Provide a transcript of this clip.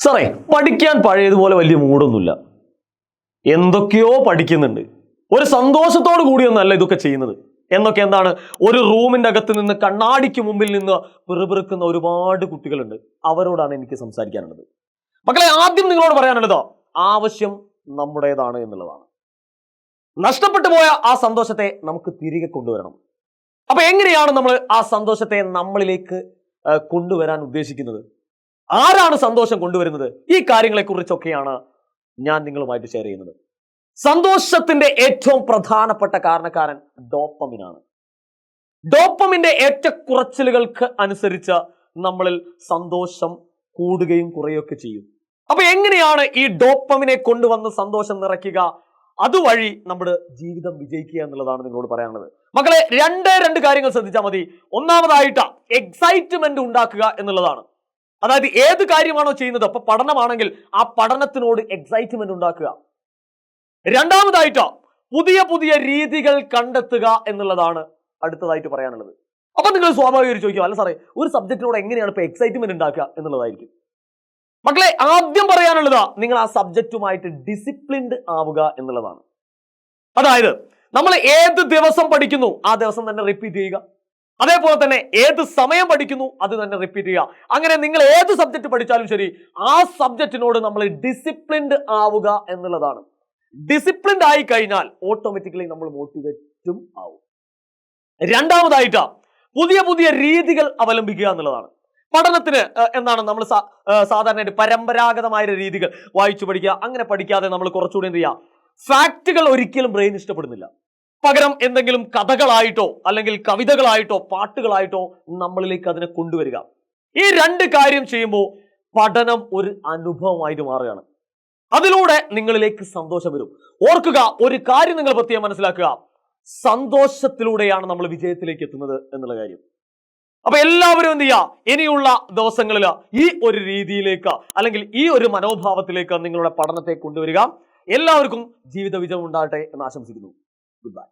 സാറേ, പഠിക്കാൻ പഴയതുപോലെ വലിയ മൂടൊന്നുമില്ല. എന്തൊക്കെയോ പഠിക്കുന്നുണ്ട്. ഒരു സന്തോഷത്തോടു കൂടിയൊന്നല്ല ഇതൊക്കെ ചെയ്യുന്നത്. എന്താണ്, ഒരു റൂമിന്റെ അകത്ത് നിന്ന് കണ്ണാടിക്ക് മുമ്പിൽ നിന്ന് പിറുപിറുക്കുന്ന ഒരുപാട് കുട്ടികളുണ്ട്. അവരോടാണ് എനിക്ക് സംസാരിക്കാനുള്ളത്. മക്കളെ, ആദ്യം നിങ്ങളോട് പറയാനുള്ളത് ആവശ്യം നമ്മുടേതാണ് എന്നുള്ളതാണ്. നഷ്ടപ്പെട്ടു പോയ ആ സന്തോഷത്തെ നമുക്ക് തിരികെ കൊണ്ടുവരണം. അപ്പൊ എങ്ങനെയാണ് നമ്മൾ ആ സന്തോഷത്തെ നമ്മളിലേക്ക് കൊണ്ടുവരാൻ ഉദ്ദേശിക്കുന്നത്? ആരാണ് സന്തോഷം കൊണ്ടുവരുന്നത്? ഈ കാര്യങ്ങളെ കുറിച്ചൊക്കെയാണ് ഞാൻ നിങ്ങളുമായിട്ട് ഷെയർ ചെയ്യുന്നത്. സന്തോഷത്തിന്റെ ഏറ്റവും പ്രധാനപ്പെട്ട കാരണക്കാരൻ ഡോപ്പമിനാണ്. ഡോപ്പമിന്റെ ഏറ്റക്കുറച്ചിലുകൾക്ക് അനുസരിച്ച് നമ്മളിൽ സന്തോഷം കൂടുകയും കുറയുകയൊക്കെ ചെയ്യും. അപ്പൊ എങ്ങനെയാണ് ഈ ഡോപ്പമിനെ കൊണ്ടുവന്ന് സന്തോഷം നിറയ്ക്കുക, അതുവഴി നമ്മുടെ ജീവിതം വിജയിക്കുക എന്നുള്ളതാണ് നിങ്ങളോട് പറയാനുള്ളത്. മക്കളെ, രണ്ട് കാര്യങ്ങൾ ശ്രദ്ധിച്ചാൽ മതി. ഒന്നാമതായിട്ട് എക്സൈറ്റ്മെന്റ് ഉണ്ടാക്കുക എന്നുള്ളതാണ്. അതായത് ഏത് കാര്യമാണോ ചെയ്യുന്നത്, അപ്പൊ പഠനമാണെങ്കിൽ ആ പഠനത്തിനോട് എക്സൈറ്റ്മെന്റ് ഉണ്ടാക്കുക. രണ്ടാമതായിട്ട് പുതിയ രീതികൾ കണ്ടെത്തുക എന്നുള്ളതാണ് അടുത്തതായിട്ട് പറയാനുള്ളത്. അപ്പൊ നിങ്ങൾ സ്വാഭാവികമായിട്ട് ചോദിക്കുക, അല്ല സാറേ, ഒരു സബ്ജക്റ്റിനോട് എങ്ങനെയാണ് ഇപ്പൊ എക്സൈറ്റ്മെന്റ് ഉണ്ടാക്കുക എന്നുള്ളതായിരിക്കും. മക്കളെ, ആദ്യം പറയാനുള്ളത് നിങ്ങൾ ആ സബ്ജക്റ്റുമായിട്ട് ഡിസിപ്ലിൻഡ് ആവുക എന്നുള്ളതാണ്. അതായത് നമ്മൾ ഏത് ദിവസം പഠിക്കുന്നു ആ ദിവസം തന്നെ റിപ്പീറ്റ് ചെയ്യുക. അതേപോലെ തന്നെ ഏത് സമയം പഠിക്കുന്നു അത് തന്നെ റിപ്പീറ്റ് ചെയ്യുക. അങ്ങനെ നിങ്ങൾ ഏത് സബ്ജക്ട് പഠിച്ചാലും ശരി, ആ സബ്ജക്റ്റിനോട് നമ്മൾ ഡിസിപ്ലിൻഡ് ആവുക എന്നുള്ളതാണ്. ഡിസിപ്ലിൻഡ് ആയി കഴിഞ്ഞാൽ ഓട്ടോമാറ്റിക്കലി നമ്മൾ മോട്ടിവേറ്റും ആവും. രണ്ടാമതായിട്ട് പുതിയ രീതികൾ അവലംബിക്കുക എന്നുള്ളതാണ്. പഠനത്തിന് നമ്മൾ സാധാരണയായിട്ട് പരമ്പരാഗതമായ രീതികൾ വായിച്ചു പഠിക്കുക. അങ്ങനെ പഠിക്കാതെ നമ്മൾ കുറച്ചുകൂടി എന്ത് ചെയ്യുക, ഫാക്റ്റുകൾ ഒരിക്കലും ബ്രെയിൻ ഇഷ്ടപ്പെടുന്നില്ല. പകരം എന്തെങ്കിലും കഥകളായിട്ടോ അല്ലെങ്കിൽ കവിതകളായിട്ടോ പാട്ടുകളായിട്ടോ നമ്മളിലേക്ക് അതിനെ കൊണ്ടുവരിക. ഈ രണ്ട് കാര്യം ചെയ്യുമ്പോൾ പഠനം ഒരു അനുഭവമായിട്ട് മാറുകയാണ്. അതിലൂടെ നിങ്ങളിലേക്ക് സന്തോഷം വരും. ഓർക്കുക, ഒരു കാര്യം നിങ്ങൾ പ്രത്യേകം മനസ്സിലാക്കുക, സന്തോഷത്തിലൂടെയാണ് നമ്മൾ വിജയത്തിലേക്ക് എത്തുന്നത് എന്നുള്ള കാര്യം. അപ്പൊ എല്ലാവരും എന്ത് ചെയ്യുക, ഇനിയുള്ള ദിവസങ്ങളിൽ ഈ ഒരു രീതിയിലേക്ക് അല്ലെങ്കിൽ ഈ ഒരു മനോഭാവത്തിലേക്ക് നിങ്ങളുടെ പഠനത്തെ കൊണ്ടുവരിക. എല്ലാവർക്കും ജീവിത വിജയം ഉണ്ടാകട്ടെ എന്ന് ആശംസിക്കുന്നു. Good bye.